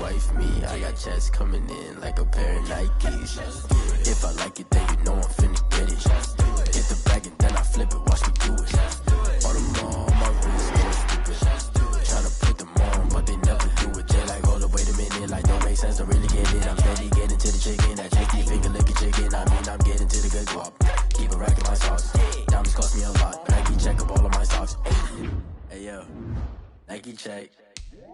wife me. I got checks coming in like a pair of Nikes. If I like it, then you know I'm finna get it. Hit the bag and then I flip it, watch me do it. On them all, my wrist go stupid. Tryna put them on, but they never do it. They like, hold up, wait a minute, like don't make sense, don't really get it. I'm steady getting to the chicken, that chicky finger licking chicken. I mean, I'm getting to the good guap. Keep a rack in my socks. Diamonds cost me a lot. Nike check up all of my socks. Hey yo, Nike check.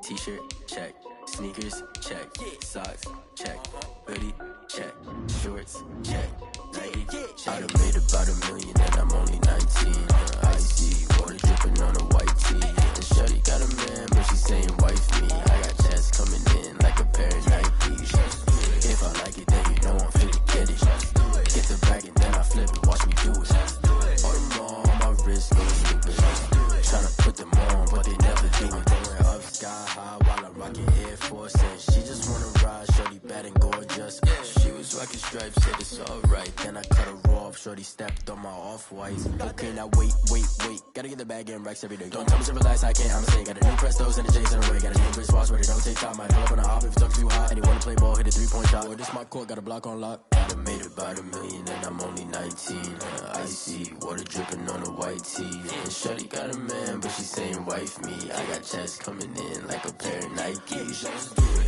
T-shirt check. Sneakers check. Socks check. Hoodie check. Shorts check. Nike check. I done made about $1 million and I'm only 19. Icy water dripping on a white tee. And shorty got a man, but she saying wife me. I got checks coming in like a pair of Nikes. If I like it, then you know I'm finna get it. Get the bag and then I flip it, watch me do it. All them all, my wrist go stupid. Tryna put them on, but they never do it. Going up sky high while I'm rocking Air Force. And she just wanna ride, shorty bad and gorgeous. She was rocking stripes, said it's alright. Then I cut her off, shorty stepped on my off-whites. Okay, now wait. Gotta get the bag and racks every day. Don't tell me to relax, I can't, I'ma say. Got a new Prestos and the J's in the way. Got a new wristwatch, but it don't take time. I pull up on a hop if it's too hot. And he wanna play ball, hit a 3-point shot. Or this my court, got a block on lock. I done made about $1 million and I'm only 19. Icy water dripping on a white tee. And shorty got a man, but she saying wife me. I got checks coming in like a pair of Nikes.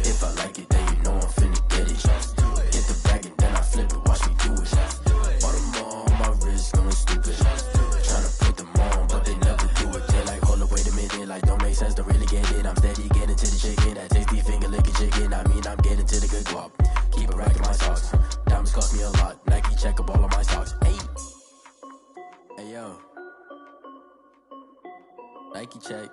If I like it, then you know I'm finna get it. Hit the bag and then I flip it, watch me do it. All them all, my wrist going stupid. Tryna put them on, but they never do it. They like, hold up, wait a minute, like don't make sense, don't really get it. I'm steady getting to the chicken, that tasty finger licking chicken. I mean, I'm getting to the good guap. Keep a rack in my socks. Diamonds cost me a lot. Nike check up all of my socks. Hey yo, Nike check.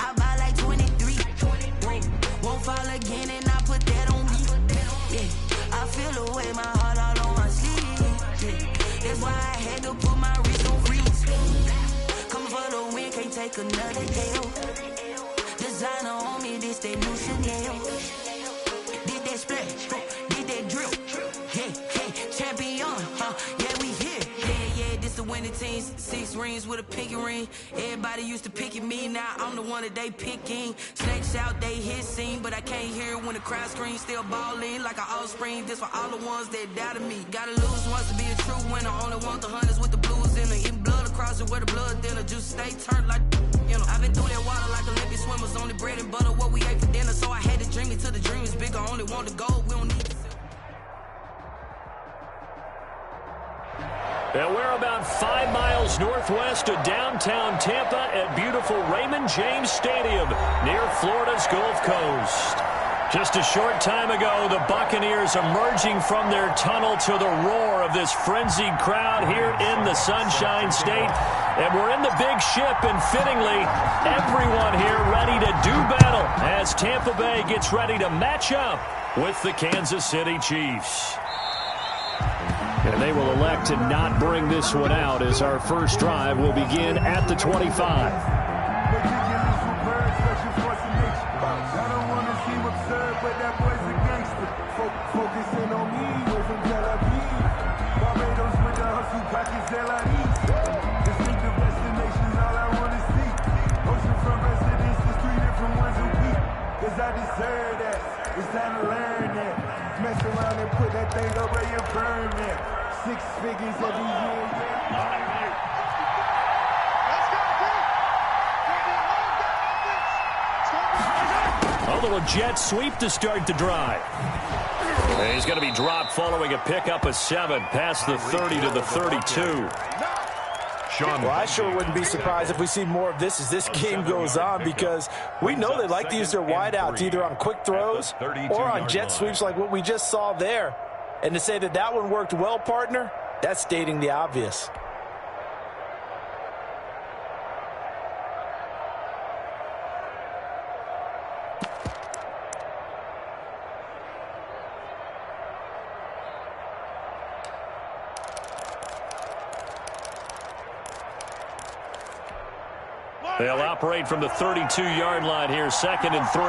I buy like 23. Won't fall again and I put that on me. Yeah, I feel the way, my heart all on my sleeve. Yeah, that's why I had to put my wrist on freeze. Coming for the win, can't take another L. Designer on me, this that new Chanel. Did that splash, did that drip. Yeah, champion, yeah, we here. Yeah, this the winning team. 6 rings with a pinky ring. Everybody used to picking me, now I'm the one that they picking. Snakes out, they hit scene, but I can't hear it when the crowd screams. Still balling like an offspring. This for all the ones that doubted me. Gotta lose once to be a true winner. Only want the hunters with the blues in it. Eating blood across it where the blood thinner. Just stay turned like, you know. I've been through that water like Olympic swimmers. Only bread and butter, what we ate for dinner. So I had to dream it till the dream is bigger. Only want the gold, we don't need to. And we're about 5 miles northwest of downtown Tampa at beautiful Raymond James Stadium near Florida's Gulf Coast. Just a short time ago, the Buccaneers emerging from their tunnel to the roar of this frenzied crowd here in the Sunshine State. And we're in the big ship, and fittingly, everyone here ready to do battle as Tampa Bay gets ready to match up with the Kansas City Chiefs. And they will elect to not bring this one out as our first drive will begin at the 25. I deserve that. It's time to learn that. Mess around and put that thing up where you burn that. 6 figures every year. A little jet sweep to start the drive. And he's going to be dropped following a pickup of 7 past the 30 to the 32. Well, I sure wouldn't be surprised if we see more of this as this game goes on, because we know they like to use their wideouts either on quick throws or on jet sweeps like what we just saw there. And to say that that one worked well, partner, that's stating the obvious. They'll operate from the 32-yard line here, 2nd and 3.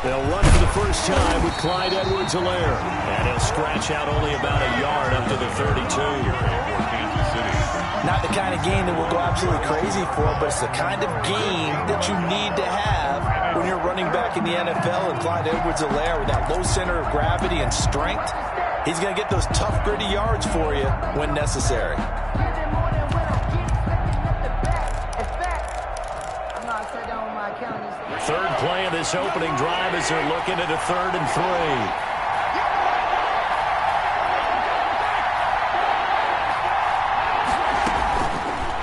They'll run for the first time with Clyde Edwards-Helaire. And he'll scratch out only about a yard up to the 32. Not the kind of game that we'll go absolutely crazy for, but it's the kind of game that you need to have when you're running back in the NFL. And Clyde Edwards-Helaire, with that low center of gravity and strength, he's going to get those tough, gritty yards for you when necessary. Third play of this opening drive as they're looking at a 3rd and 3.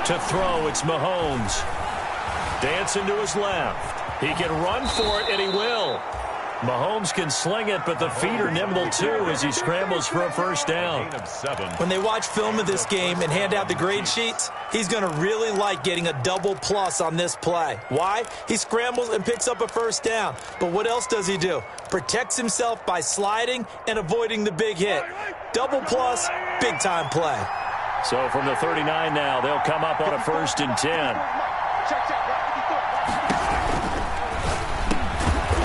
To throw, it's Mahomes. Dancing to his left. He can run for it, and he will. Mahomes can sling it, but the feet are nimble, too, as he scrambles for a first down. When they watch film of this game and hand out the grade sheets, he's going to really like getting a double plus on this play. Why? He scrambles and picks up a first down. But what else does he do? Protects himself by sliding and avoiding the big hit. Double plus, big-time play. So from the 39 now, they'll come up on a 1st and 10.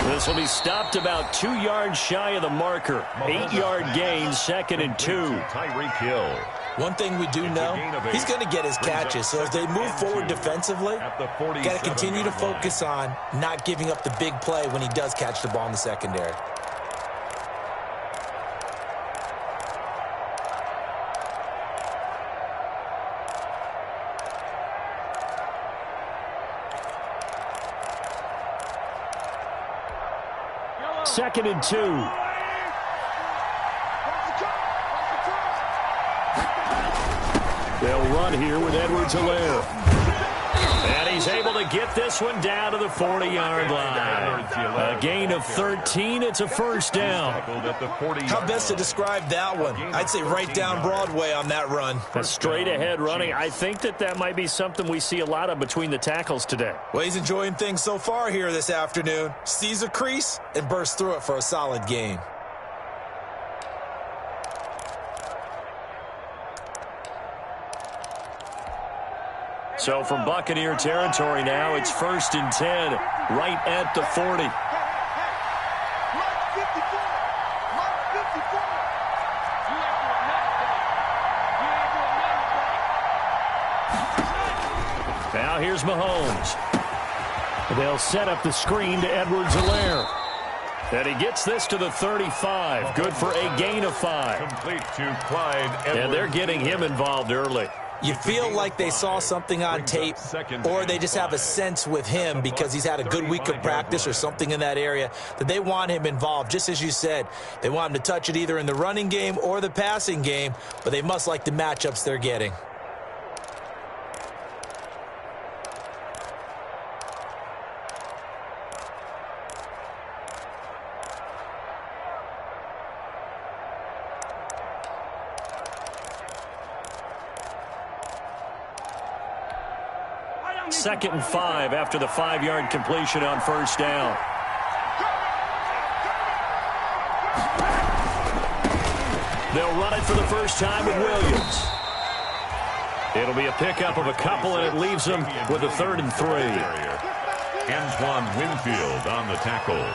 This will be stopped about 2 yards shy of the marker. 8-yard gain, 2nd and 2. Tyreek Hill. One thing we do know, he's going to get his catches. So as they move forward defensively, got to continue to focus on not giving up the big play when he does catch the ball in the secondary. Second and 2. They'll run here with Edwards-Helaire. And he's able to get this one down to the 40-yard line. A gain of 13. It's a first down. How best to describe that one? I'd say right down Broadway on that run. A straight-ahead running. I think that might be something we see a lot of between the tackles today. Well, he's enjoying things so far here this afternoon. Sees a crease and bursts through it for a solid gain. So from Buccaneer territory now, it's 1st and 10, right at the 40. Now here's Mahomes. They'll set up the screen to Edwards-Helaire. And he gets this to the 35. Good for a gain of 5. Complete to Clyde Edwards. And they're getting him involved early. You feel like they saw something on tape, or they just have a sense with him because he's had a good week of practice or something in that area that they want him involved. Just as you said, they want him to touch it either in the running game or the passing game, but they must like the matchups they're getting. Second and 5 after the 5-yard completion on first down. They'll run it for the first time with Williams. It'll be a pickup of a couple, and it leaves them with a 3rd and 3. Antoine Winfield on the tackle.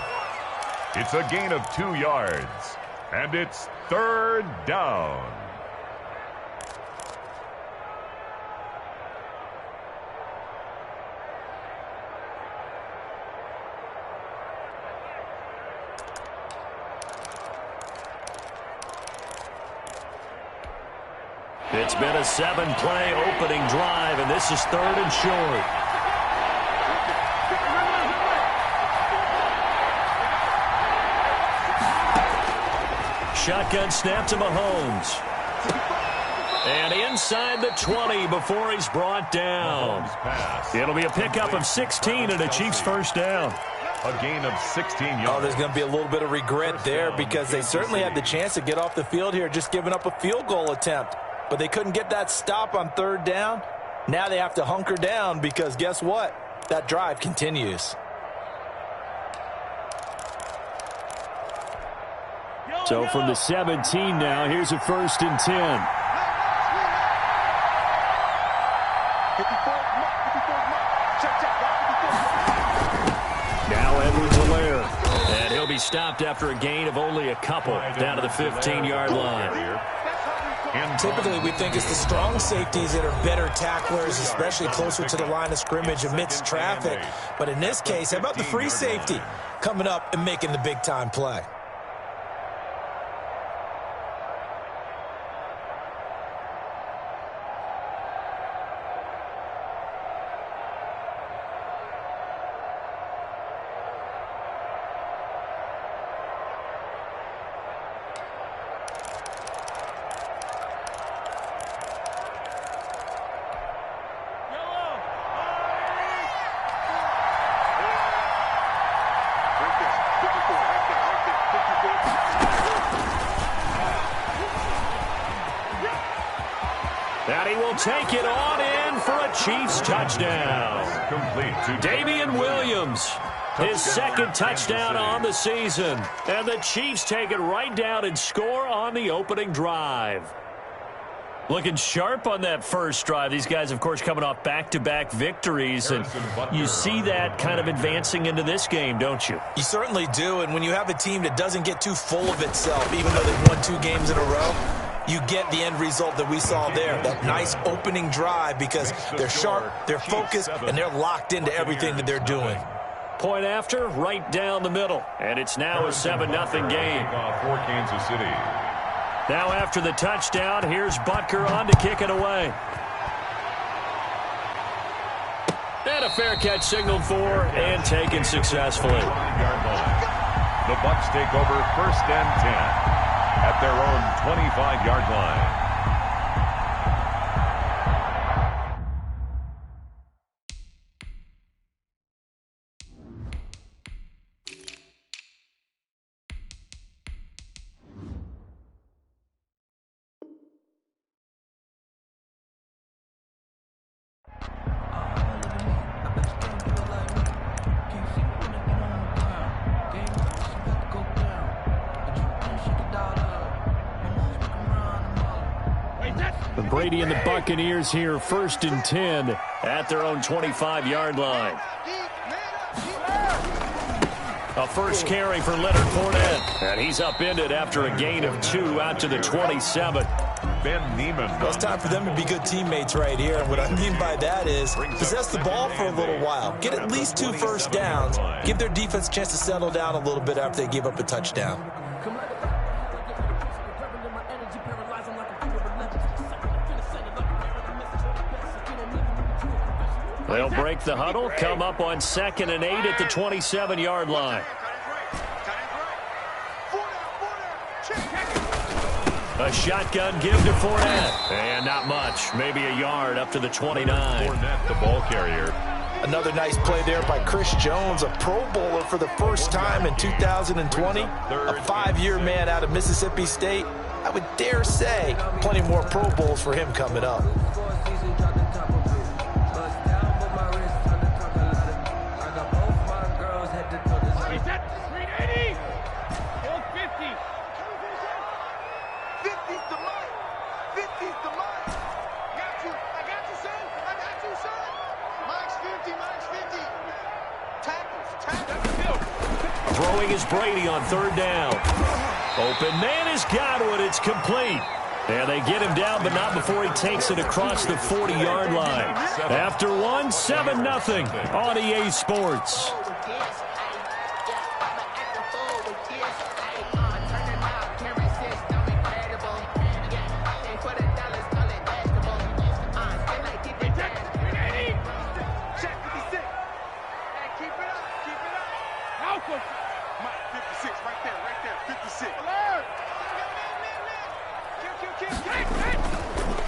It's a gain of 2 yards, and it's 3rd down. It's been a 7-play opening drive, and this is 3rd and short. Shotgun snap to Mahomes. And inside the 20 before he's brought down. It'll be a pickup of 16 and a Chiefs first down. A gain of 16 yards. Oh, there's going to be a little bit of regret there because they certainly had the chance to get off the field here, just giving up a field goal attempt. But they couldn't get that stop on 3rd down. Now they have to hunker down because guess what? That drive continues. So from the 17 now, here's a 1st and 10. Now Edwards-Helaire, and he'll be stopped after a gain of only a couple down to the 15-yard line. Typically, we think it's the strong safeties that are better tacklers, especially closer to the line of scrimmage amidst traffic. But in this case, how about the free safety coming up and making the big-time play? And he will take it on in for a Chiefs touchdown. Complete to Damian Williams, his second touchdown on the season. And the Chiefs take it right down and score on the opening drive. Looking sharp on that first drive. These guys, of course, coming off back-to-back victories. And you see that kind of advancing into this game, don't you? You certainly do. And when you have a team that doesn't get too full of itself, even though they've won 2 games in a row, you get the end result that we saw there, that nice opening drive, because they're sharp, they're focused, and they're locked into everything that they're doing. Point after, right down the middle. And it's now a 7-0 game. For Kansas City. Now after the touchdown, here's Butker on to kick it away. And a fair catch signaled for and taken successfully. The Bucs take over 1st and 10 at their own 25-yard line. Brady and the Buccaneers here, 1st and 10 at their own 25-yard line. A first carry for Leonard Fournette. And he's upended after a gain of 2 out to the 27. Ben Neiman. Well, it's time for them to be good teammates right here. And what I mean by that is possess the ball for a little while. Get at least 2 first downs. Give their defense a chance to settle down a little bit after they give up a touchdown. They'll break the huddle, come up on 2nd and 8 at the 27-yard line. A shotgun give to Fournette. And not much, maybe a yard up to the 29. Fournette, the ball carrier. Another nice play there by Chris Jones, a Pro Bowler for the first time in 2020. A 5-year man out of Mississippi State. I would dare say plenty more Pro Bowls for him coming up. Throwing is Brady on 3rd down. Open man is Godwin. It's complete. And they get him down, but not before he takes it across the 40-yard line. After 1, 7-0 on EA Sports.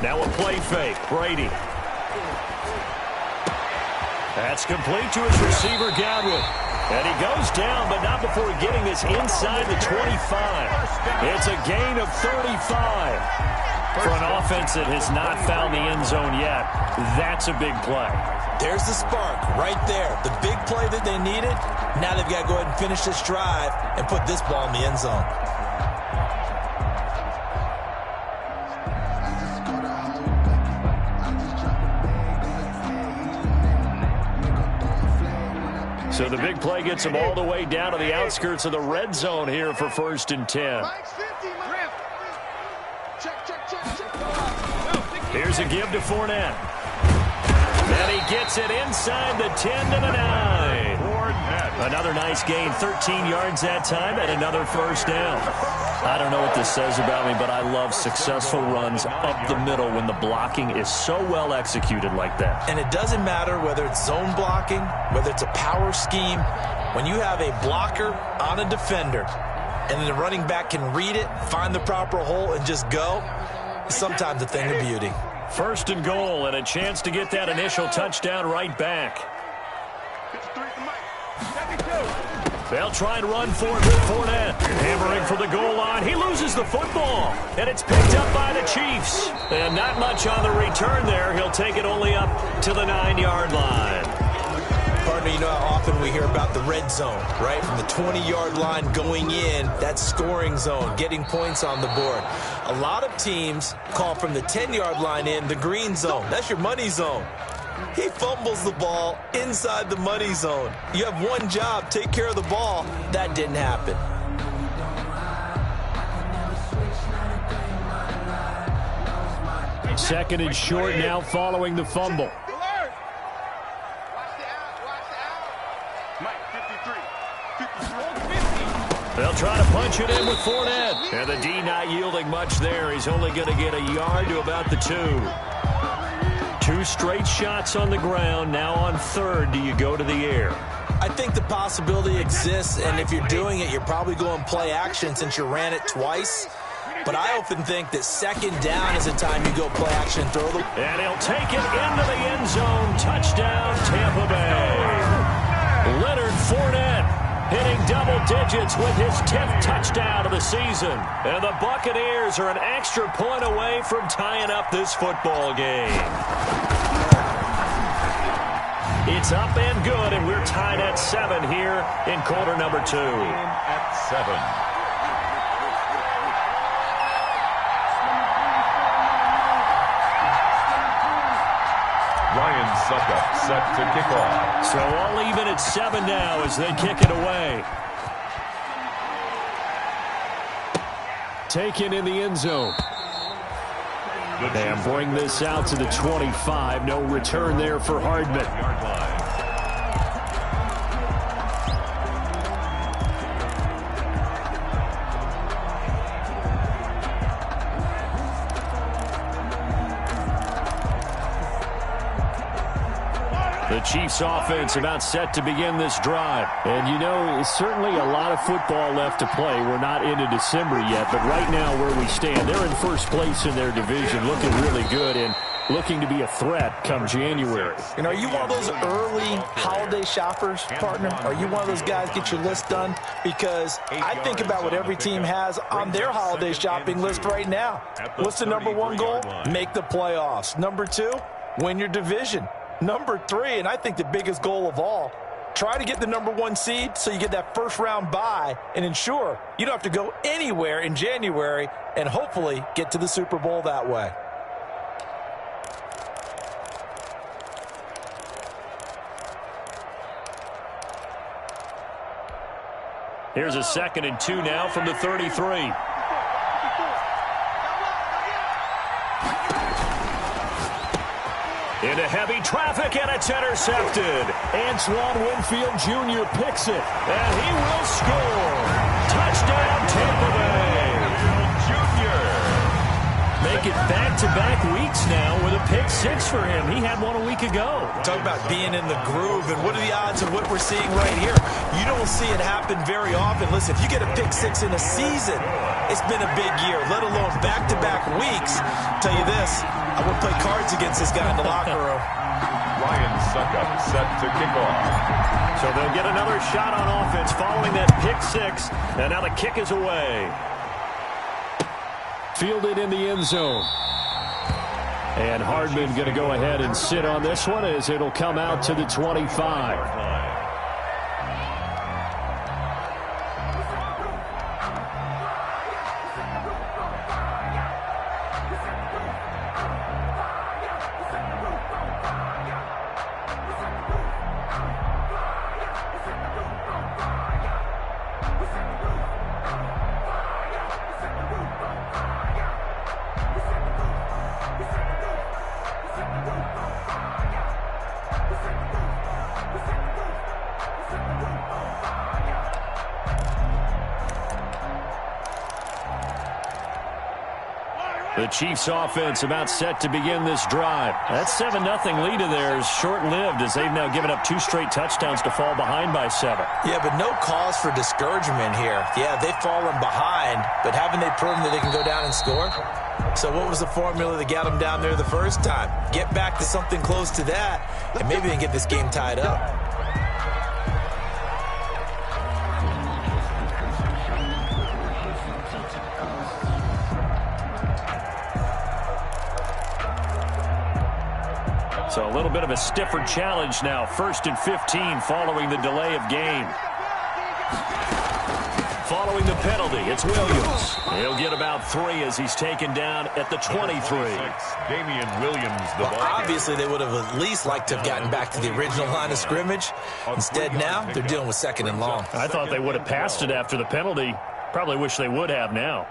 Now a play fake. Brady. That's complete to his receiver, Godwin. And he goes down, but not before getting this inside the 25. It's a gain of 35. For an offense that has not found the end zone yet, that's a big play. There's the spark right there. The big play that they needed. Now they've got to go ahead and finish this drive and put this ball in the end zone. So the big play gets them all the way down to the outskirts of the red zone here for 1st and 10. Here's a give to Fournette. And he gets it inside the 10 to the 9. Another nice gain, 13 yards that time, and another first down. I don't know what this says about me, but I love successful runs up the middle when the blocking is so well executed like that. And it doesn't matter whether it's zone blocking, whether it's a power scheme. When you have a blocker on a defender, and then the running back can read it, find the proper hole, and just go, it's sometimes a thing of beauty. 1st and goal, and a chance to get that initial touchdown right back. They'll try and run for it with Fournette. Hammering for the goal line. He loses the football, and it's picked up by the Chiefs. And not much on the return there. He'll take it only up to the 9-yard line. Partner, you know how often we hear about the red zone, right? From the 20-yard line going in, that scoring zone, getting points on the board. A lot of teams call from the 10-yard line in the green zone. That's your money zone. He fumbles the ball inside the money zone. You have one job, take care of the ball. That didn't happen. Second and short now following the fumble. They'll try to punch it in with Fournette. And the D not yielding much there. He's only going to get a yard to about the 2. 2 straight shots on the ground. Now on 3rd, do you go to the air? I think the possibility exists, and if you're doing it, you're probably going play action since you ran it twice. But I often think that 2nd down is the time you go play action and throw them. And he'll take it into the end zone. Touchdown, Tampa Bay. Leonard Fournette hitting double digits with his 10th touchdown of the season. And the Buccaneers are an extra point away from tying up this football game. It's up and good, and we're tied at 7 here in quarter number 2. At 7. RiCkIsSiCkWiTiT1's set to kick off. So all even at 7 now as they kick it away. Taken in the end zone. And bring this out to the 25. No return there for Hardman. The Chiefs offense about set to begin this drive. And you know, it's certainly a lot of football left to play. We're not into December yet, but right now where we stand, they're in first place in their division, looking really good and looking to be a threat come January. And are you one of those early holiday shoppers, partner? Are you one of those guys get your list done? Because I think about what every team has on their holiday shopping list right now. What's the number 1 goal? Make the playoffs. Number 2, win your division. Number 3, and I think the biggest goal of all, try to get the number 1 seed so you get that first round bye and ensure you don't have to go anywhere in January and hopefully get to the Super Bowl that way. Here's a 2nd and 2 now from the 33. Into heavy traffic, and it's intercepted. Antoine Winfield Jr. picks it, and he will score. Touchdown, Tampa Bay. Jr. Make it back-to-back weeks now with a pick 6 for him. He had one a week ago. Talk about being in the groove, and what are the odds of what we're seeing right here? You don't see it happen very often. Listen, if you get a pick 6 in a season, it's been a big year, let alone back-to-back weeks. Tell you this, I would play cards against this guy in the locker room. RiCkIsSiCkWiTiT set to kick off. So they'll get another shot on offense following that pick 6, and now the kick is away. Fielded in the end zone. And Hardman going to go ahead and sit on this one as it'll come out to the 25. The Chiefs offense about set to begin this drive. That 7-0 lead of theirs short-lived as they've now given up 2 straight touchdowns to fall behind by 7. Yeah, but no cause for discouragement here. Yeah, they've fallen behind, but haven't they proven that they can go down and score? So what was the formula that got them down there the first time? Get back to something close to that, and maybe they can get this game tied up. So a little bit of a stiffer challenge now. 1st and 15 following the delay of game. Following the penalty, it's Williams. He'll get about 3 as he's taken down at the 23. Damian Williams, obviously, they would have at least liked to have gotten back to the original line of scrimmage. Instead, now, they're dealing with 2nd and long. I thought they would have passed it after the penalty. Probably wish they would have now.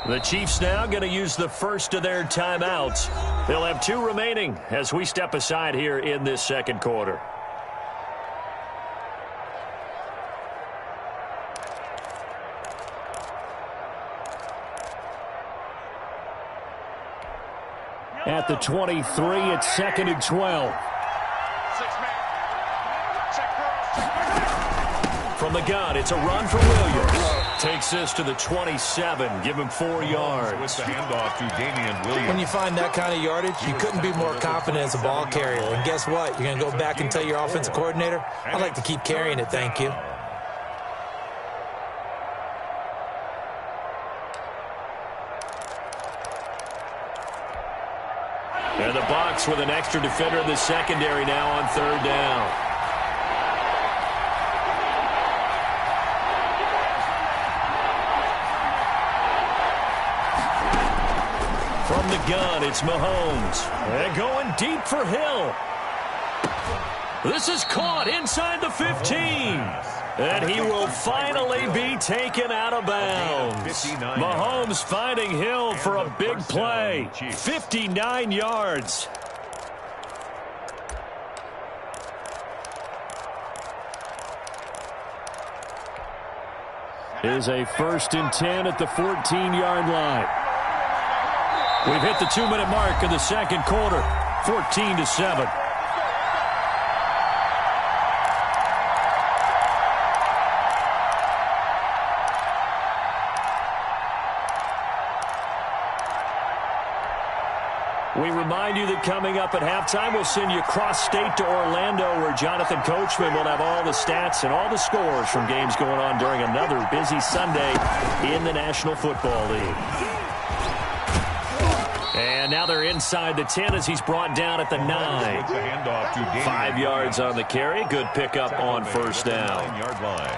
The Chiefs now going to use the first of their timeouts. They'll have 2 remaining as we step aside here in this second quarter. At the 23, it's 2nd and 12. From the gun, it's a run for Williams. Takes this to the 27, give him 4 yards. With the handoff to Damian Williams. When you find that kind of yardage, you couldn't be more confident as a ball carrier. And guess what? You're going to go back and tell your offensive coordinator, I'd like to keep carrying it, thank you. And the Bucs with an extra defender in the secondary now on 3rd down. From the gun, it's Mahomes. And going deep for Hill. This is caught inside the 15. And he will finally be taken out of bounds. Mahomes finding Hill for a big play. 59 yards. Is a 1st and 10 at the 14-yard line. We've hit the 2-minute mark of the second quarter. 14-7. We remind you that coming up at halftime, we'll send you cross-state to Orlando, where Jonathan Coachman will have all the stats and all the scores from games going on during another busy Sunday in the National Football League. And now they're inside the 10 as he's brought down at the 9. 5 yards on the carry. Good pickup on 1st down.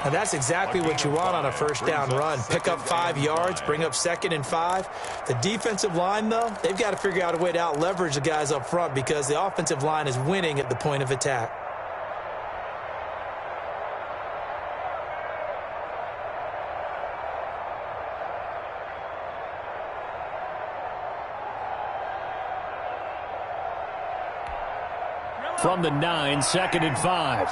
And that's exactly what you want on a 1st down run. Pick up 5 yards, bring up 2nd and 5. The defensive line, though, they've got to figure out a way to out-leverage the guys up front because the offensive line is winning at the point of attack. From the 9, 2nd and 5.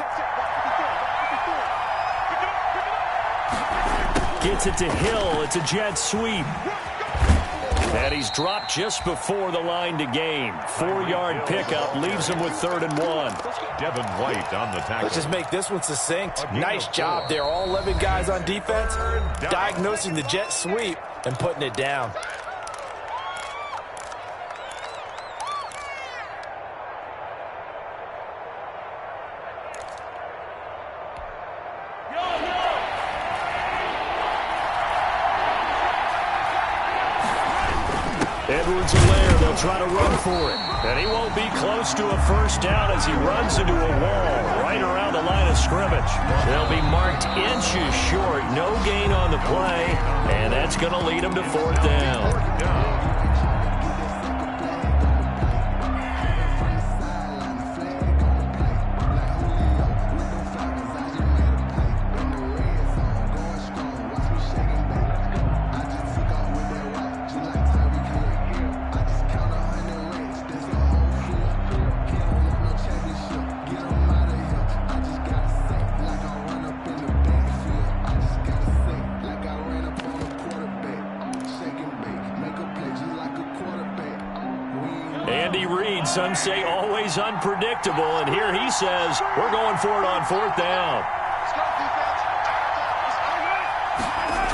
Gets it to Hill. It's a jet sweep. And he's dropped just before the line to gain. 4-yard pickup leaves him with 3rd and 1. Devin White on the tackle. Let's just make this one succinct. Nice job there. All 11 guys on defense diagnosing the jet sweep and putting it down. Edwards-Helaire, they'll try to run for it. And he won't be close to a 1st down as he runs into a wall right around the line of scrimmage. They'll be marked inches short. No gain on the play. And that's going to lead him to 4th down. some say always unpredictable, and here he says we're going for it on 4th down.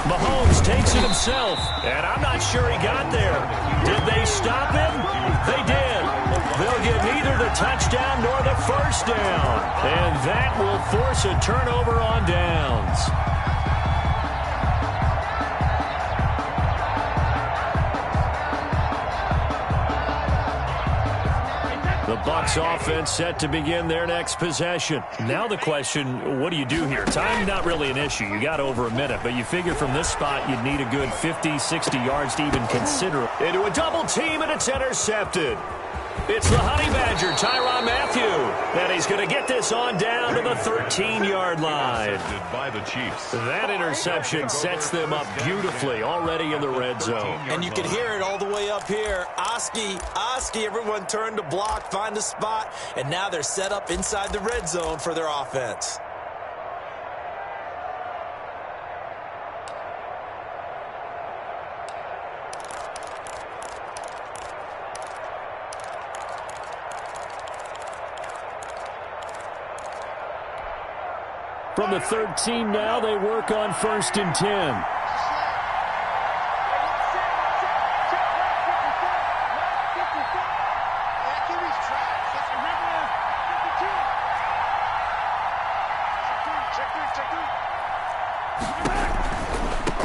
Mahomes takes it himself, and I'm not sure he got there. Did they stop him? They did. They'll get neither the touchdown nor the first down, and that will force a turnover on downs. The Bucs offense set to begin their next possession. Now the question, what do you do here? Time not really an issue. You got over a minute, but you figure from this spot you'd need a good 50, 60 yards to even consider. Into a double team, and it's intercepted. It's the Honey Badger, Tyrann Mathieu, and he's going to get this on down to the 13-yard line. By the Chiefs. That interception sets them up beautifully already in the red zone. And you can hear it all the way up here. Oski, everyone turned to block, find a spot, and now they're set up inside the red zone for their offense. From the 13 now, they work on 1st and 10.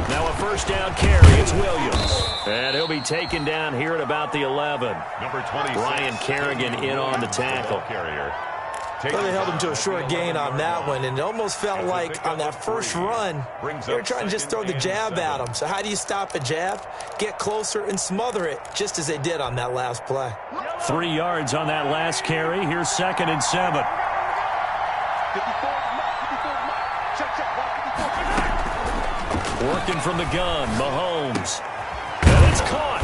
Now a 1st down carry. It's Williams. And he'll be taken down here at about the 11. Number 26. Ryan Kerrigan in on the tackle. Carrier. Well, they held him to a short gain on that one, and it almost felt like on that first run, they were trying to just throw the jab at him. So how do you stop a jab? Get closer and smother it, just as they did on that last play. 3 yards on that last carry. Here's 2nd and 7. Working from the gun, Mahomes. And it's caught.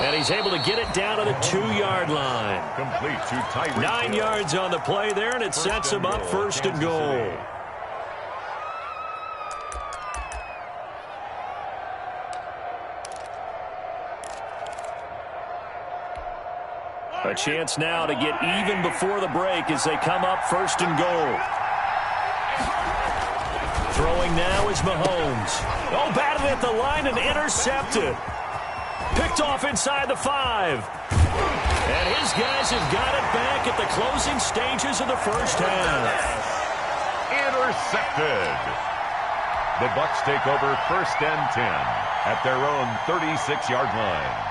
And he's able to get it down to the 2-yard line. Complete to Tyreek. 9 yards on the play there, and it sets him up 1st and goal. A chance now to get even before the break as they come up 1st and goal. Throwing now is Mahomes. Oh, batted at the line and intercepted. Picked off inside the 5. And his guys have got it back at the closing stages of the first half. Intercepted. The Bucs take over 1st and 10 at their own 36-yard line.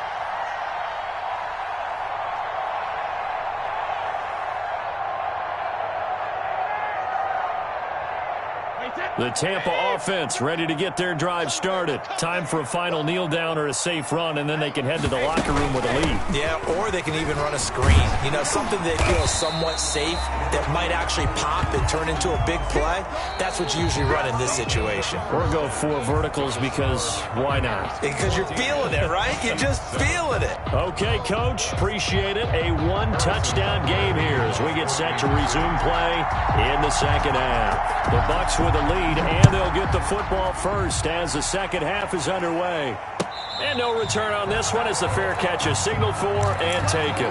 The Tampa offense ready to get their drive started. Time for a final kneel down or a safe run, and then they can head to the locker room with a lead. Yeah, or they can even run a screen. You know, something they feel somewhat safe that might actually pop and turn into a big play. That's what you usually run in this situation. Or go 4 verticals because why not? Because you're feeling it, right? You're just feeling it. Okay, Coach. Appreciate it. A 1-touchdown game here as we get set to resume play in the second half. The Bucs with a lead, and they'll get the football first as the second half is underway. And no return on this one as the fair catch is signaled for and taken.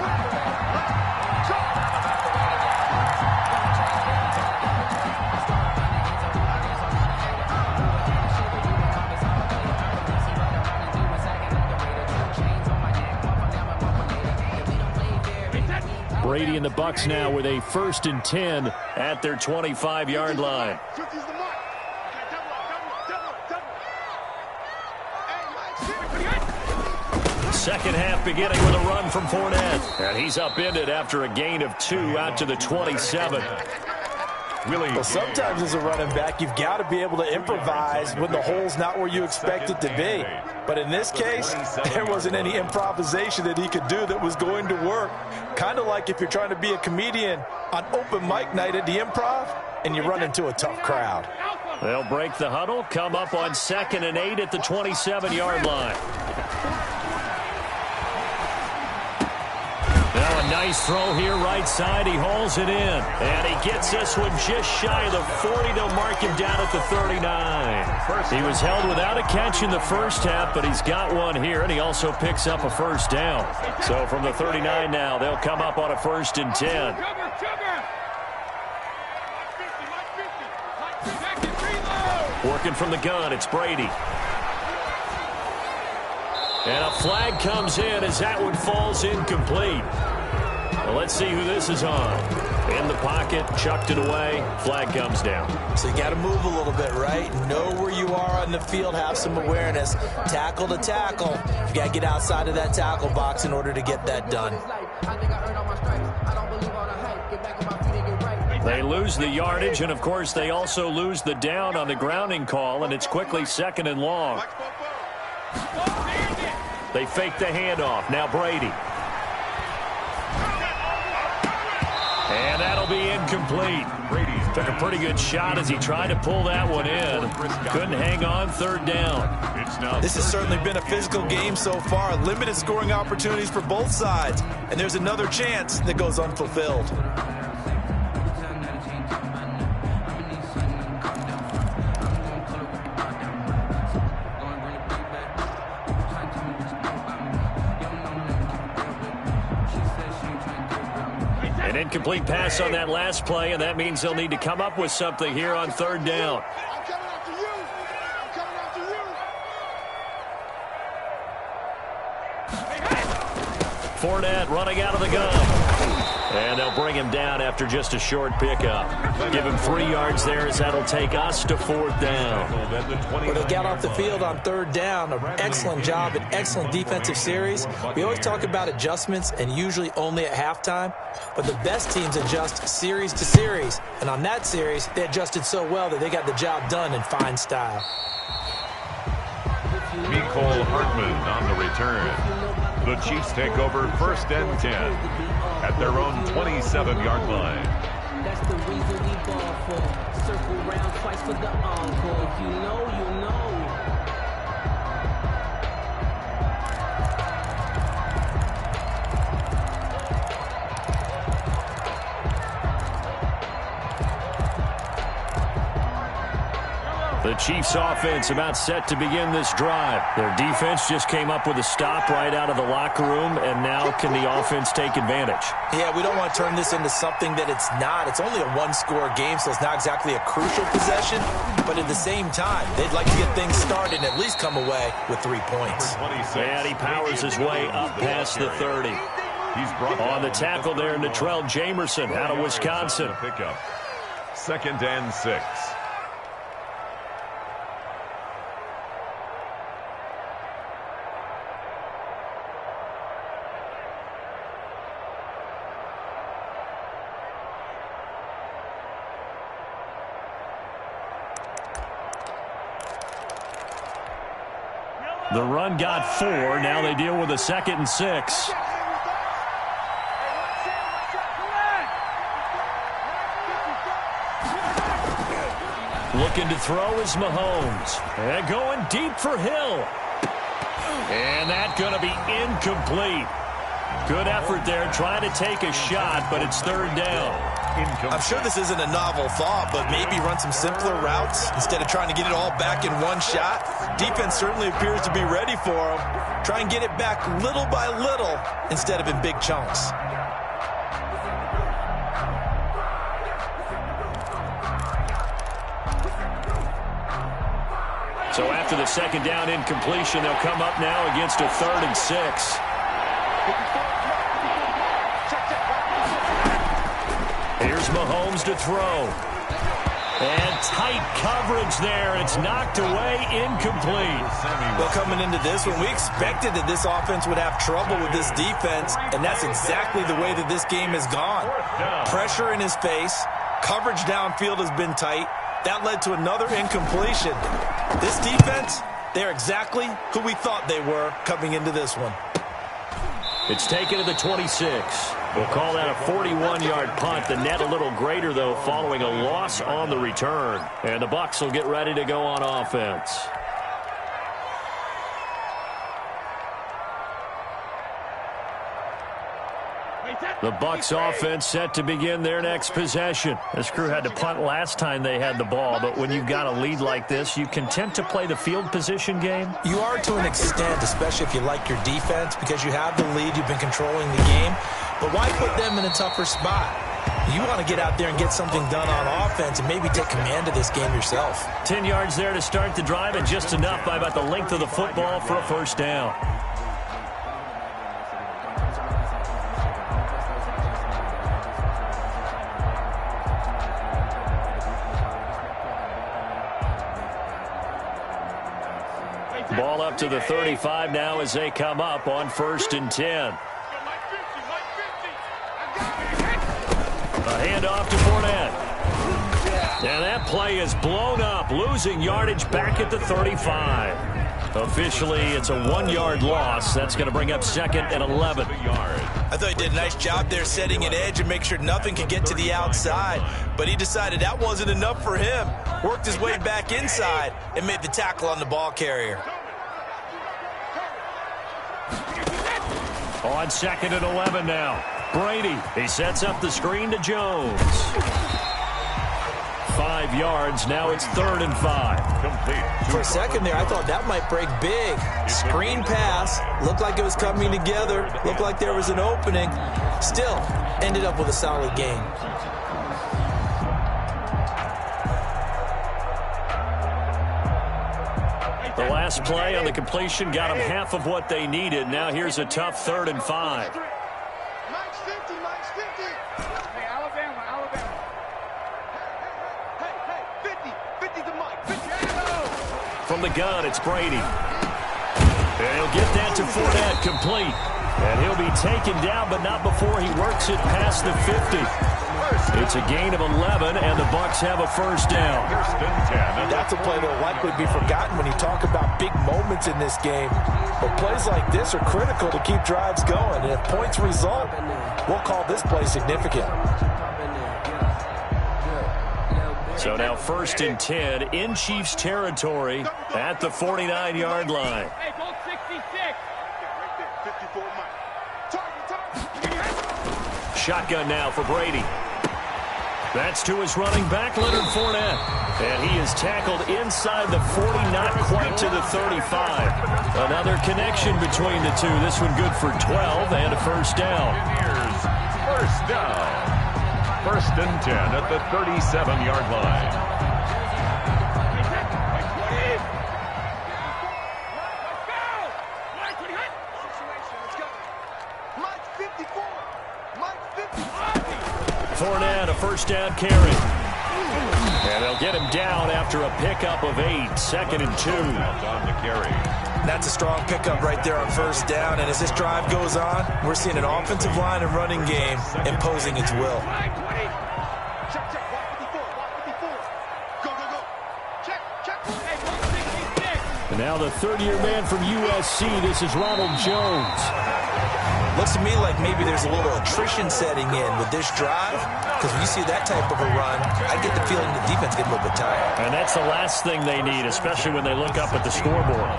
Brady and the Bucs now with a 1st and 10 at their 25-yard line. Second half beginning with a run from Fournette. And he's upended after a gain of 2 out to the 27. Well, sometimes as a running back, you've got to be able to improvise when the hole's not where you expect it to be. But in this case, there wasn't any improvisation that he could do that was going to work. Kind of like if you're trying to be a comedian on open mic night at the Improv and you run into a tough crowd. They'll break the huddle, come up on 2nd and 8 at the 27-yard line. Now a nice throw here right side. He hauls it in. And he gets this one just shy of the 40. They'll mark him down at the 39. He was held without a catch in the first half, but he's got one here, and he also picks up a first down. So from the 39 now, they'll come up on a 1st and 10. Working from the gun, it's Brady. And a flag comes in as that one falls incomplete. Well, let's see who this is on. In the pocket, chucked it away, flag comes down. So you got to move a little bit, right? Know where you are on the field, have some awareness. Tackle to tackle. You got to get outside of that tackle box in order to get that done. They lose the yardage, and of course they also lose the down on the grounding call, and it's quickly 2nd and long. They fake the handoff. Now Brady. And that'll be incomplete. Brady took a pretty good shot as he tried to pull that one in. Couldn't hang on, 3rd down. This has certainly been a physical game so far. Limited scoring opportunities for both sides. And there's another chance that goes unfulfilled. An incomplete pass on that last play, and that means they'll need to come up with something here on 3rd down. Fournette running out of the gun. And they'll bring him down after just a short pickup. Give him 3 yards there as that'll take us to 4th down. Well, they got off the field on 3rd down. An excellent job, an excellent defensive series. We always talk about adjustments and usually only at halftime. But the best teams adjust series to series. And on that series, they adjusted so well that they got the job done in fine style. Mecole Hardman on the return. The Chiefs take over 1st and 10 at their own 27-yard line. That's the reason we ball for. Circle round twice for the encore. If you know, you know. The Chiefs offense about set to begin this drive. Their defense just came up with a stop right out of the locker room, and now can the offense take advantage? Yeah, we don't want to turn this into something that it's not. It's only a 1-score game, so it's not exactly a crucial possession. But at the same time, they'd like to get things started and at least come away with 3 points. And he powers his way up past the 30. On the tackle there, Natrell Jamerson out of Wisconsin. 2nd and 6. The run got 4. Now they deal with a 2nd and 6. Looking to throw is Mahomes. And going deep for Hill. And that's going to be incomplete. Good effort there trying to take a shot, but it's 3rd down. I'm sure this isn't a novel thought, but maybe run some simpler routes instead of trying to get it all back in one shot. Defense certainly appears to be ready for them. Try and get it back little by little instead of in big chunks. So after the 2nd down incompletion, they'll come up now against a 3rd and 6. Here's Mahomes to throw. And tight coverage there. It's knocked away, incomplete. Well, coming into this one, we expected that this offense would have trouble with this defense, and that's exactly the way that this game has gone. Pressure in his face. Coverage downfield has been tight. That led to another incompletion. This defense, they're exactly who we thought they were coming into this one. It's taken to the 26. We'll call that a 41-yard punt. The net a little greater, though, following a loss on the return. And the Bucs will get ready to go on offense. The Bucs offense set to begin their next possession. This crew had to punt last time they had the ball, but when you've got a lead like this, you content to play the field position game? You are to an extent, especially if you like your defense, because you have the lead, you've been controlling the game. But why put them in a tougher spot? You want to get out there and get something done on offense and maybe take command of this game yourself. 10 yards there to start the drive, and just enough by about the length of the football for a first down. Ball up to the 35 now as they come up on 1st and 10. A handoff to Fournette. And that play is blown up, losing yardage back at the 35. Officially, it's a 1-yard loss. That's going to bring up 2nd and 11. I thought he did a nice job there setting an edge and make sure nothing could get to the outside. But he decided that wasn't enough for him. Worked his way back inside and made the tackle on the ball carrier. On 2nd and 11 now. Brady, he sets up the screen to Jones. 5 yards, now it's 3rd and 5. Complete. For a second there, I thought that might break big. Screen pass, looked like it was coming together, looked like there was an opening. Still, ended up with a solid game. The last play on the completion got them half of what they needed. Now here's a tough 3rd and 5. Mike's 50, Mike's 50. Hey, Alabama. Hey, 50 to Mike. 50. From the gun, it's Brady. And he'll get that to Fournette, complete. And he'll be taken down, but not before he works it past the 50. It's a gain of 11, and the Bucs have a first down. That's a play that will likely be forgotten when you talk about big moments in this game. But plays like this are critical to keep drives going. And if points result, we'll call this play significant. So now 1st and 10 in Chiefs territory at the 49-yard line. Hey, go 66. Right there, 54 Mike. Shotgun now for Brady. That's to his running back, Leonard Fournette. And he is tackled inside the 40, not quite to the 35. Another connection between the two. This one good for 12 and a first down. Here's first down. 1st and 10 at the 37-yard line. Fournette, a first down carry. And they'll get him down after a pickup of 8. 2nd and 2. On the carry. That's a strong pickup right there on first down. And as this drive goes on, we're seeing an offensive line and running game imposing its will. And now the 3rd-year man from USC, this is Ronald Jones. Looks to me like maybe there's a little attrition setting in with this drive, because when you see that type of a run, I get the feeling the defense get a little bit tired. And that's the last thing they need, especially when they look up at the scoreboard.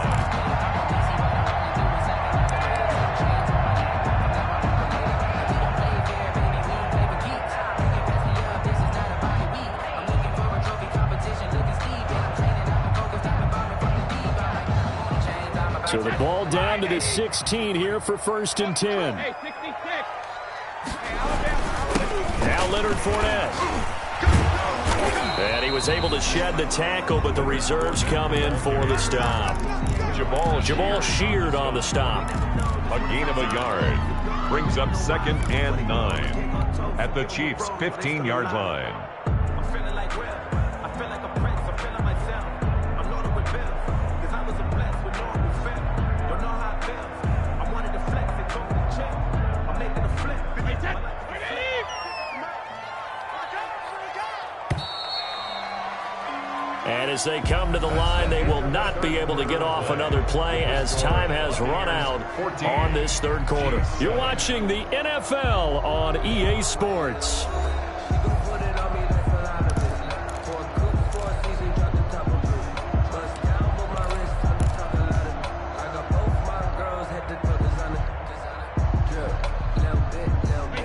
So the ball down to the 16 here for 1st and 10. Hey, 66. Now Leonard Fournette. And he was able to shed the tackle, but the reserves come in for the stop. Jamal Sheard on the stop. A gain of a yard. Brings up 2nd and 9 at the Chiefs' 15-yard line. And as they come to the line, they will not be able to get off another play as time has run out on this 3rd quarter. You're watching the NFL on EA Sports.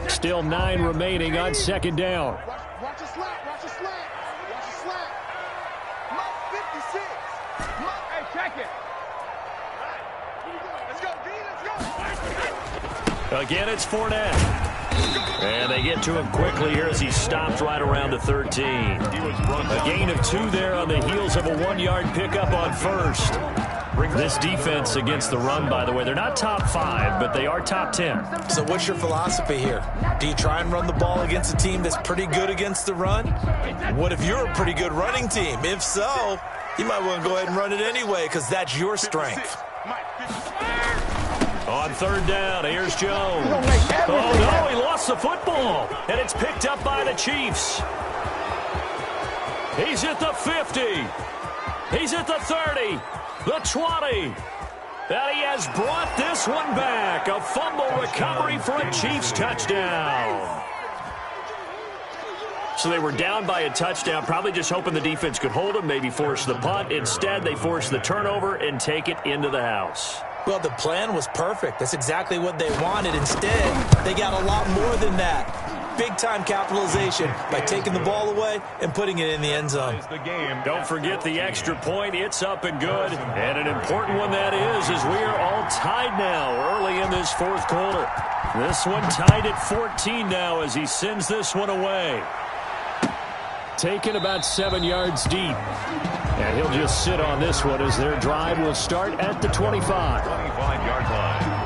Still still 9 remaining on second down. Watch a slap. Watch a slap. Watch a slap. Mark 56. Hey, check it. Let's go, D. Let's go. Again, it's Fournette. And they get to him quickly here as he stopped right around the 13. A gain of 2 there on the heels of a 1-yard pickup on first. This defense against the run, by the way, they're not top 5, but they are top 10. So what's your philosophy here? Do you try and run the ball against a team that's pretty good against the run? What if you're a pretty good running team? If so, you might want to go ahead and run it anyway because that's your strength. On third down, here's Jones. Oh, no, he lost the football. And it's picked up by the Chiefs. He's at the 50. He's at the 30. The 20. And he has brought this one back. A fumble recovery for a Chiefs touchdown. So they were down by a touchdown, probably just hoping the defense could hold them, maybe force the punt. Instead, they force the turnover and take it into the house. Well, the plan was perfect. That's exactly what they wanted. Instead, they got a lot more than that. Big-time capitalization by taking the ball away and putting it in the end zone. Don't forget the extra point. It's up and good. And an important one that is, as we are all tied now early in this fourth quarter. This one tied at 14 now as he sends this one away. Taken about 7 yards deep. And he'll just sit on this one as their drive will start at the 25. 25-yard line.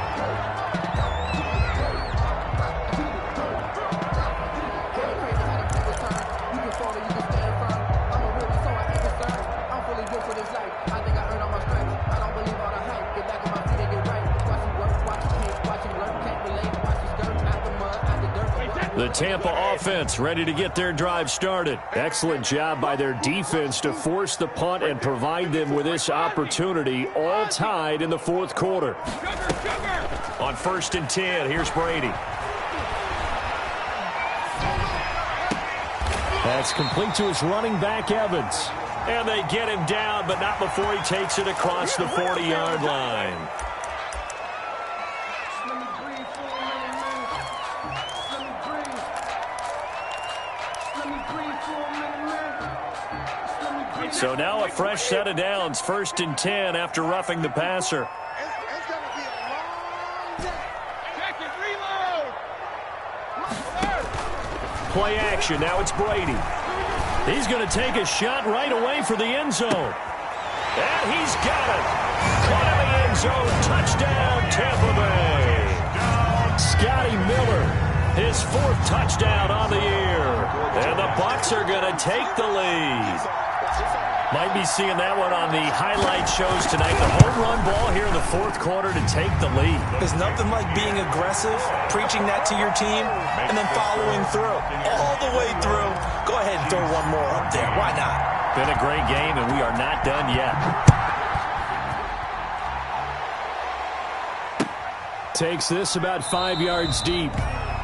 The Tampa offense ready to get their drive started. Excellent job by their defense to force the punt and provide them with this opportunity, all tied in the fourth quarter. On 1st and 10, here's Brady. That's complete to his running back, Evans. And they get him down, but not before he takes it across the 40-yard line. So now a fresh set of downs, 1st and 10 after roughing the passer. It's going to be a long day. Check it, reload. Play action, now it's Brady. He's going to take a shot right away for the end zone. And he's got it. Caught in the end zone, touchdown Tampa Bay. Scotty Miller, his 4th touchdown on the year. And the Bucs are going to take the lead. Might be seeing that one on the highlight shows tonight. The home run ball here in the fourth quarter to take the lead. There's nothing like being aggressive, preaching that to your team, and then following through. All the way through. Go ahead and throw one more up there. Why not? Been a great game, and we are not done yet. Takes this about 5 yards deep.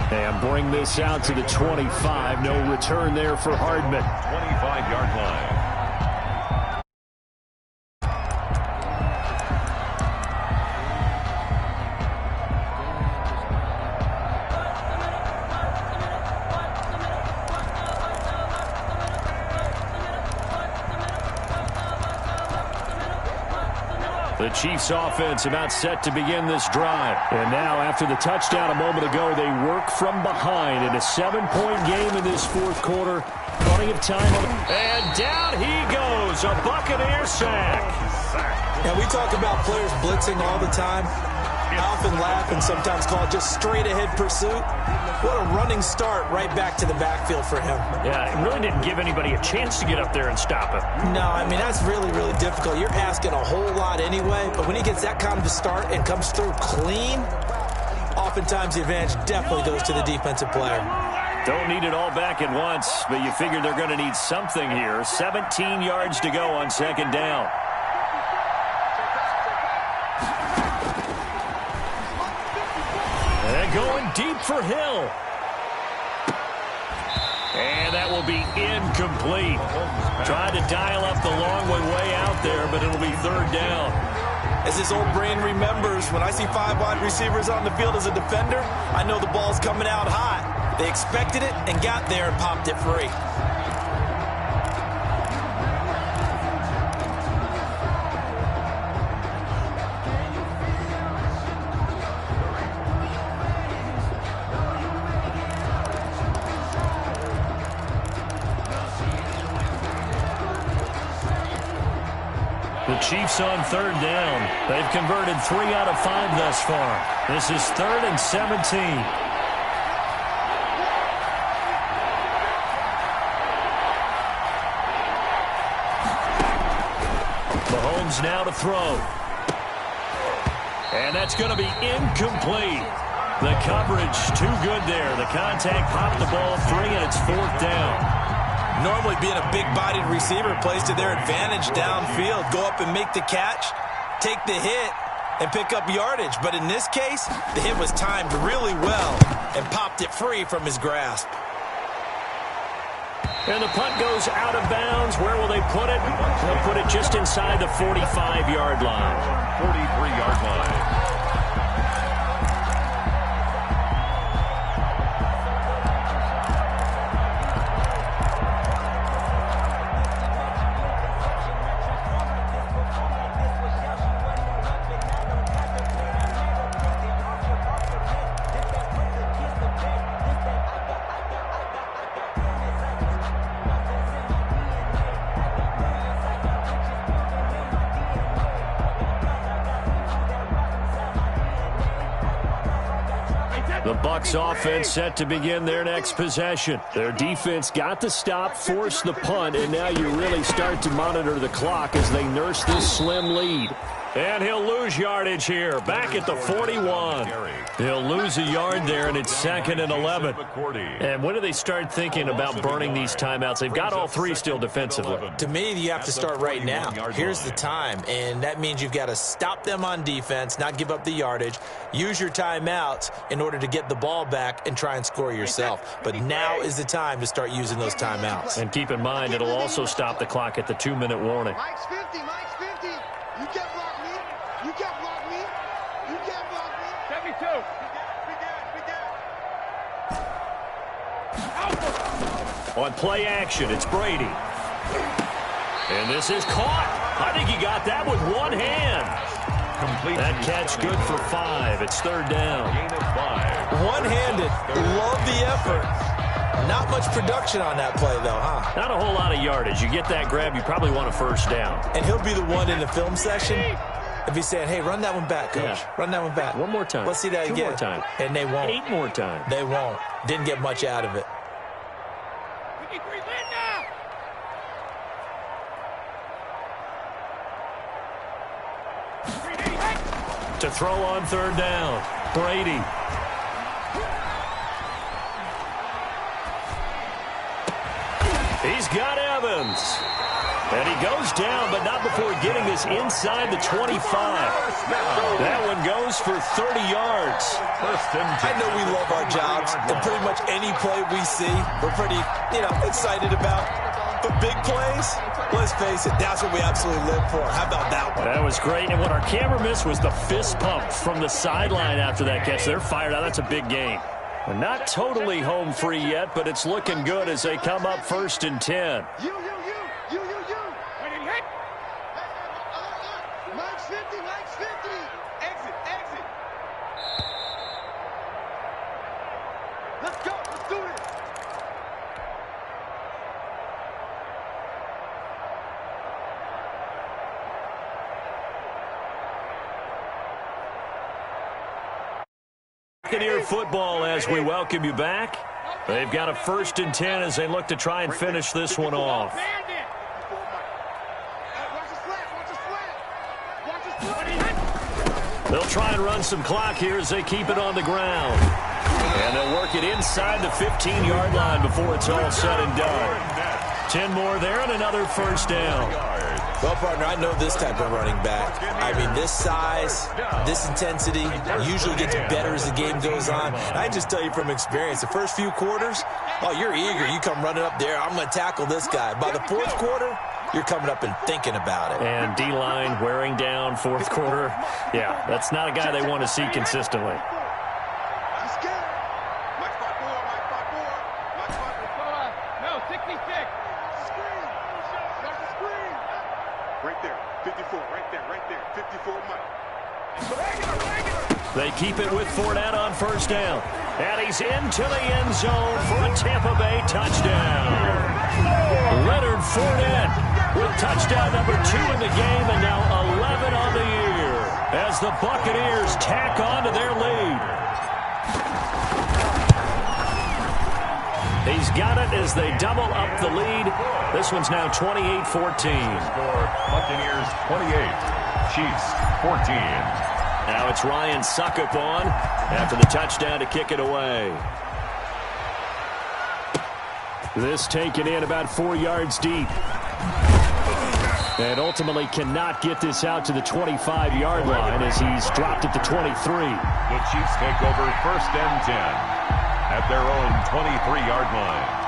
And bring this out to the 25. No return there for Hardman. 25-yard line. The Chiefs offense about set to begin this drive. And now after the touchdown a moment ago, they work from behind in a 7-point game in this fourth quarter. Plenty of time. And down he goes. A Buccaneer sack. And we talk about players blitzing all the time. I often laugh and sometimes call it just straight ahead pursuit. What a running start right back to the backfield for him. Yeah, it really didn't give anybody a chance to get up there and stop him. No, I mean, that's really, really difficult. You're asking a whole lot anyway, but when he gets that kind of a start and comes through clean, oftentimes the advantage definitely goes to the defensive player. Don't need it all back at once, but you figure they're going to need something here. 17 yards to go on second down. And going deep for Hill. And that will be incomplete. Trying to dial up the long way out there, but it'll be third down. As his old brain remembers, when I see 5 wide receivers on the field as a defender, I know the ball's coming out hot. They expected it and got there and popped it free. The Chiefs on third down. They've converted 3 out of 5 thus far. This is 3rd and 17. Mahomes now to throw. And that's going to be incomplete. The coverage too good there. The contact popped the ball free, and it's 4th down. Normally being a big-bodied receiver plays to their advantage downfield. Go up and make the catch, take the hit, and pick up yardage. But in this case, the hit was timed really well and popped it free from his grasp. And the punt goes out of bounds. Where will they put it? They'll put it just inside the 45-yard line. 43-yard line. The Bucs offense set to begin their next possession. Their defense got the stop, forced the punt, and now you really start to monitor the clock as they nurse this slim lead. And he'll lose yardage here, back at the 41. He'll lose a yard there, and it's 2nd and 11. And when do they start thinking about burning these timeouts? They've got all 3 still defensively. To me, you have to start right now. Here's the time, and that means you've got to stop them on defense, not give up the yardage, use your timeouts in order to get the ball back and try and score yourself. But now is the time to start using those timeouts. And keep in mind, it'll also stop the clock at the 2-minute warning. Mike's 50, Mike's 50. You can't block me. You can't block me. You can't block me. 72. On play action, it's Brady. And this is caught. I think he got that with one hand. That catch good for 5. It's 3rd down. One-handed. Love the effort. Not much production on that play, though, huh? Not a whole lot of yardage. You get that grab, you probably want a 1st down. And he'll be the one in the film session if he's saying, hey, run that one back, Coach. Yeah. Run that one back. One more time. Let's see that 2 again. more time. And they won't. 8 more times. They won't. Didn't get much out of it. To throw on 3rd down. Brady. He's got Evans. And he goes down, but not before getting this inside the 25. That one goes for 30 yards. I know we love our jobs, and pretty much any play we see, we're pretty, excited about. But big plays, let's face it, that's what we absolutely live for. How about that one? That was great, and what our camera missed was the fist pump from the sideline after that catch. They're fired out. That's a big game. We're not totally home free yet, but it's looking good as they come up 1st and 10. You. Ready, hit. Mike's 50, Mike's 50. Exit. Let's go, let's do this. Buccaneer football as we welcome you back. They've got a 1st and 10 as they look to try and finish this one off. They'll try and run some clock here as they keep it on the ground. And they'll work it inside the 15-yard line before it's all said and done. 10 more there and another 1st down. Well, partner, I know this type of running back. I mean, this size, this intensity usually gets better as the game goes on. And I just tell you from experience, the first few quarters, oh, you're eager. You come running up there, I'm going to tackle this guy. By the 4th quarter, you're coming up and thinking about it. And D-line wearing down 4th quarter. Yeah, that's not a guy they want to see consistently. Right there, 54, right there, 54 Mike. They keep it with Fournette on first down. And he's into the end zone for a Tampa Bay touchdown. Leonard Fournette with touchdown number 2 in the game and now 11 on the year as the Buccaneers tack on to their lead. He's got it as they double up the lead. This one's now 28-14. Score Buccaneers 28, Chiefs 14. Now it's RiCkIsSiCkWiTiT1's on after the touchdown to kick it away. This taken in about 4 yards deep. And ultimately cannot get this out to the 25-yard line as he's dropped at the 23. The Chiefs take over 1st and 10 at their own 23-yard line.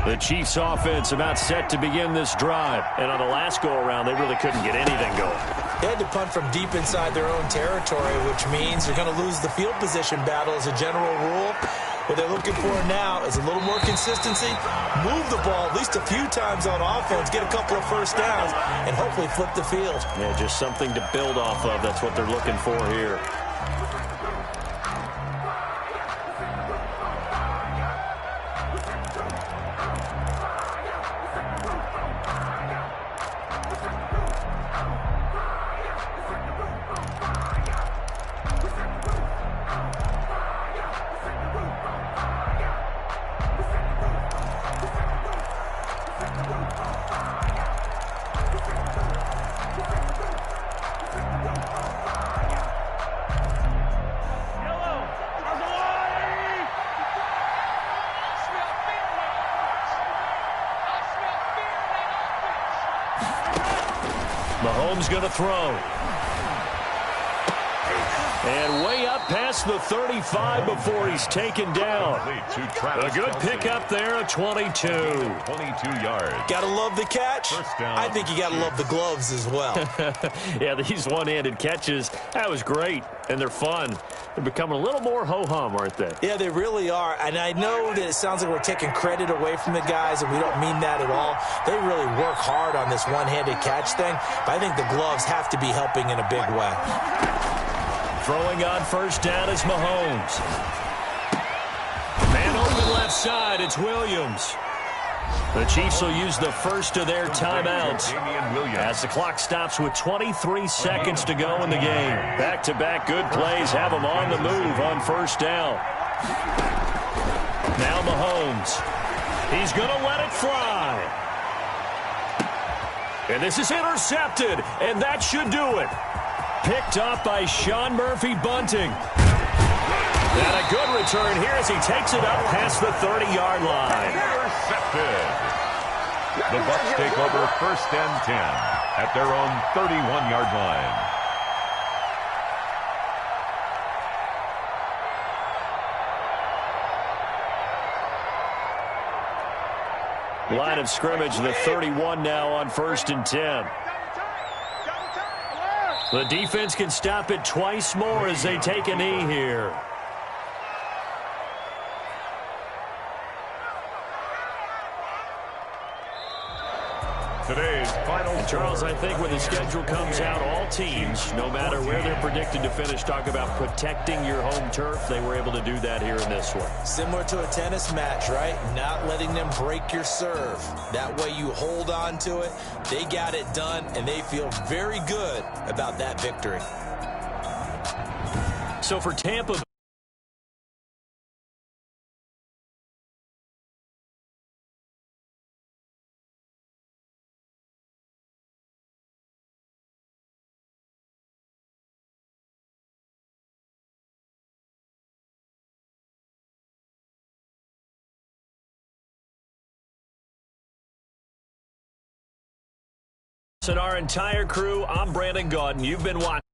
The Chiefs offense about set to begin this drive. And on the last go-around, they really couldn't get anything going. They had to punt from deep inside their own territory, which means they're going to lose the field position battle as a general rule. What they're looking for now is a little more consistency, move the ball at least a few times on offense, get a couple of first downs, and hopefully flip the field. Yeah, just something to build off of. That's what they're looking for here. Mahomes going to throw. And way up past the 35 before he's taken down. A good pickup there, a 22. 22 yards. Got to love the catch. I think you got to love the gloves as well. Yeah, these one-handed catches, that was great, and they're fun. They're becoming a little more ho-hum, aren't they? Yeah, they really are. And I know that it sounds like we're taking credit away from the guys, and we don't mean that at all. They really work hard on this one-handed catch thing, but I think the gloves have to be helping in a big way. Throwing on first down is Mahomes. Man open left side, it's Williams. The Chiefs will use the first of their timeouts as the clock stops with 23 seconds to go in the game. Back-to-back good plays have them on the move on first down. Now Mahomes. He's going to let it fly. And this is intercepted, and that should do it. Picked up by Sean Murphy-Bunting. And a good return here as he takes it up past the 30-yard line. Intercepted. The Bucs take over 1st and 10 at their own 31-yard line. Line of scrimmage, the 31 now on 1st and 10. The defense can stop it twice more as they take a knee here. Today's final. And Charles, I think when the schedule comes out, all teams, no matter where they're predicted to finish, talk about protecting your home turf. They were able to do that here in this one. Similar to a tennis match, right? Not letting them break your serve. That way you hold on to it. They got it done, and they feel very good about that victory. So for Tampa, and our entire crew, I'm Brandon Gaudin. You've been watching.